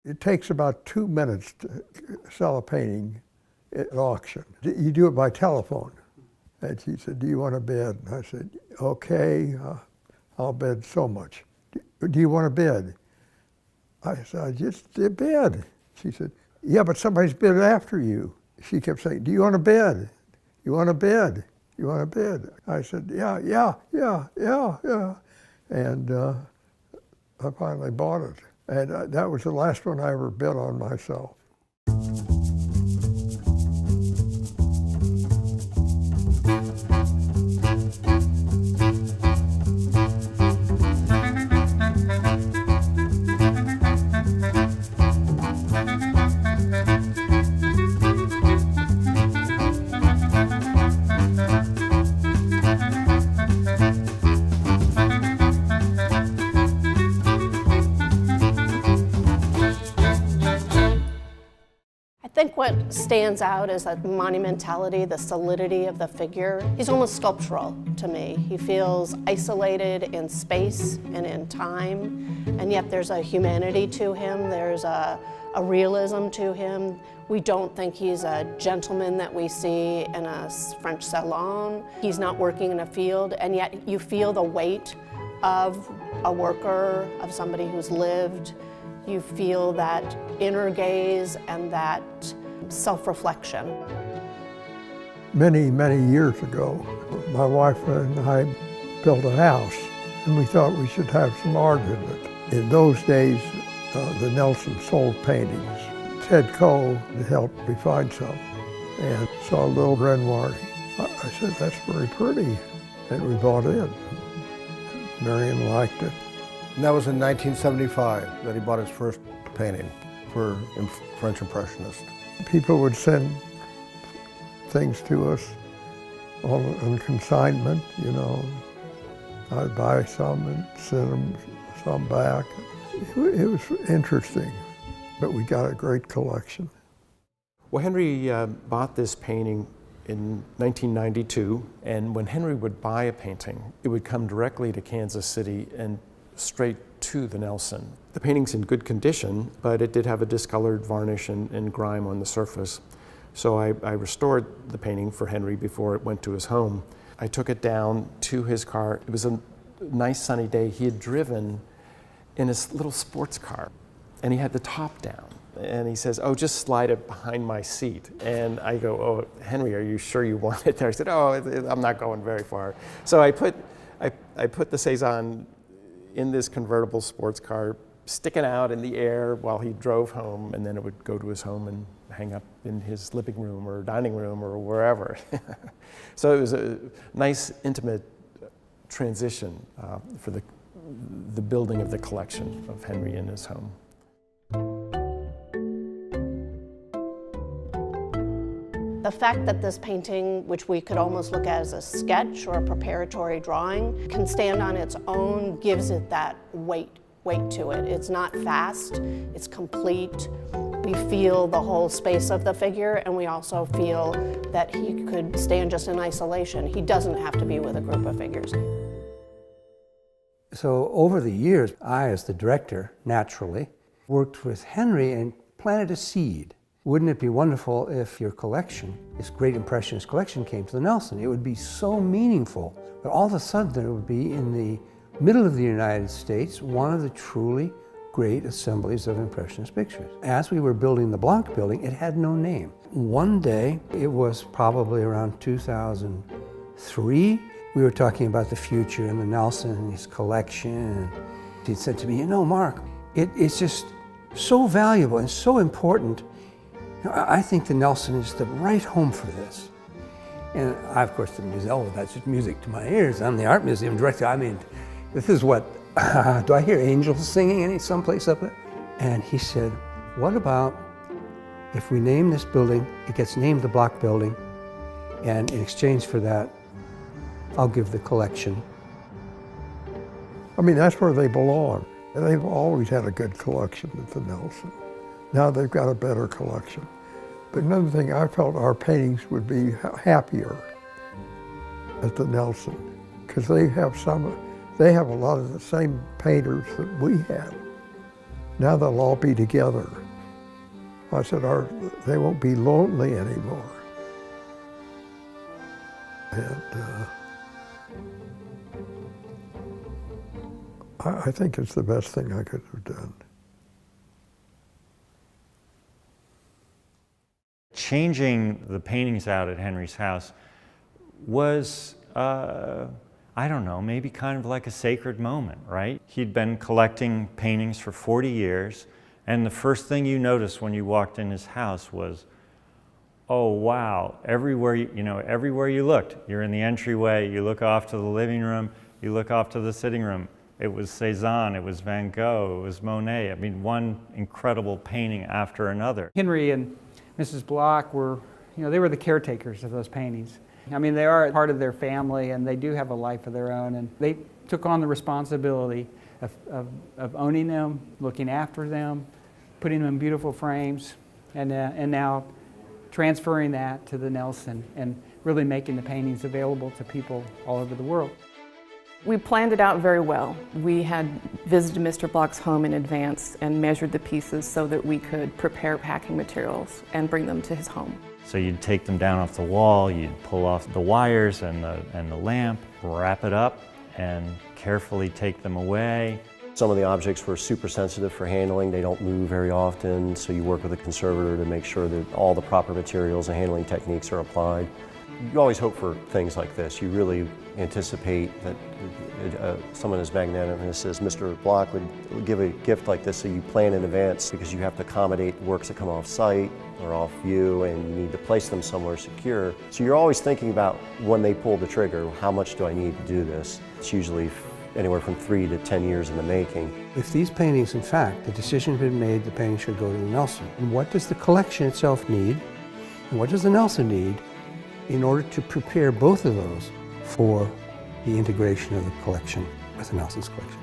It takes about 2 minutes to sell a painting at auction. You do it by telephone. And she said, "Do you want a bid?" And I said, "Okay, I'll bid so much." "Do you want a bid?" I said, "I just did bid." She said, "Yeah, but somebody's bid after you." She kept saying, "Do you want a bid? You want a bid? You want a bid?" I said, "Yeah. And I finally bought it. And that was the last one I ever bid on myself. I think what stands out is the monumentality, the solidity of the figure. He's almost sculptural to me. He feels isolated in space and in time, and yet there's a humanity to him, there's a realism to him. We don't think he's a gentleman that we see in a French salon. He's not working in a field, and yet you feel the weight of a worker, of somebody who's lived. You feel that inner gaze and that self-reflection. Many, many years ago, my wife and I built a house, and we thought we should have some art in it. In those days, the Nelson sold paintings. Ted Coe helped me find some, and saw a little Renoir. I said, "That's very pretty," and we bought it. Marion liked it. And that was in 1975 that he bought his first painting for French Impressionists. People would send things to us on consignment, you know. I'd buy some and send them some back. It was interesting, but we got a great collection. Well, Henry bought this painting in 1992, and when Henry would buy a painting, it would come directly to Kansas City and straight to the Nelson. The painting's in good condition, but it did have a discolored varnish and grime on the surface. So I restored the painting for Henry before it went to his home. I took it down to his car. It was a nice sunny day. He had driven in his little sports car, and he had the top down. And he says, "Oh, just slide it behind my seat." And I go, "Oh, Henry, are you sure you want it there?" I said, "Oh, I'm not going very far." So I put the Cezanne in this convertible sports car, sticking out in the air while he drove home, and then it would go to his home and hang up in his living room or dining room or wherever. So it was a nice, intimate transition for the building of the collection of Henry in his home. The fact that this painting, which we could almost look at as a sketch or a preparatory drawing, can stand on its own gives it that weight to it. It's not fast, it's complete. We feel the whole space of the figure, and we also feel that he could stand just in isolation. He doesn't have to be with a group of figures. So over the years, I, as the director, naturally, worked with Henry and planted a seed. Wouldn't it be wonderful if your collection, this great Impressionist collection, came to the Nelson? It would be so meaningful. But all of a sudden, there would be in the middle of the United States one of the truly great assemblies of Impressionist pictures. As we were building the Blanc building, it had no name. One day, it was probably around 2003, we were talking about the future and the Nelson and his collection. And he said to me, "You know, Mark, it's just so valuable and so important. I think the Nelson is the right home for this." And I, of course, that's just music to my ears. I'm the art museum director. I mean, this is what, do I hear angels singing someplace up there? And he said, "What about if we name this building, it gets named the Block Building, and in exchange for that, I'll give the collection." I mean, that's where they belong. And they've always had a good collection at the Nelson. Now they've got a better collection. But another thing, I felt our paintings would be happier at the Nelson, because they have a lot of the same painters that we had. now they'll all be together. I said, they won't be lonely anymore. And I think it's the best thing I could have done. Changing the paintings out at Henry's house was, I don't know, maybe kind of like a sacred moment, right? He'd been collecting paintings for 40 years, and the first thing you noticed when you walked in his house was, oh wow, everywhere you looked, you're in the entryway, you look off to the living room, you look off to the sitting room. It was Cézanne, it was Van Gogh, it was Monet. I mean, one incredible painting after another. Henry and Mrs. Bloch were, they were the caretakers of those paintings. I mean, they are part of their family, and they do have a life of their own, and they took on the responsibility of owning them, looking after them, putting them in beautiful frames, and now transferring that to the Nelson and really making the paintings available to people all over the world. We planned it out very well. We had visited Mr. Bloch's home in advance and measured the pieces so that we could prepare packing materials and bring them to his home. So you'd take them down off the wall, you'd pull off the wires and the lamp, wrap it up, and carefully take them away. Some of the objects were super sensitive for handling. They don't move very often, so you work with a conservator to make sure that all the proper materials and handling techniques are applied. You always hope for things like this. You really anticipate that someone as magnanimous as Mr. Bloch would give a gift like this, so you plan in advance because you have to accommodate works that come off site or off view, and you need to place them somewhere secure. So you're always thinking about when they pull the trigger, how much do I need to do this? It's usually anywhere from 3 to 10 years in the making. If these paintings, in fact, the decision had been made, the painting should go to the Nelson. And what does the collection itself need? And what does the Nelson need in order to prepare both of those for the integration of the collection with the Nelson's collection?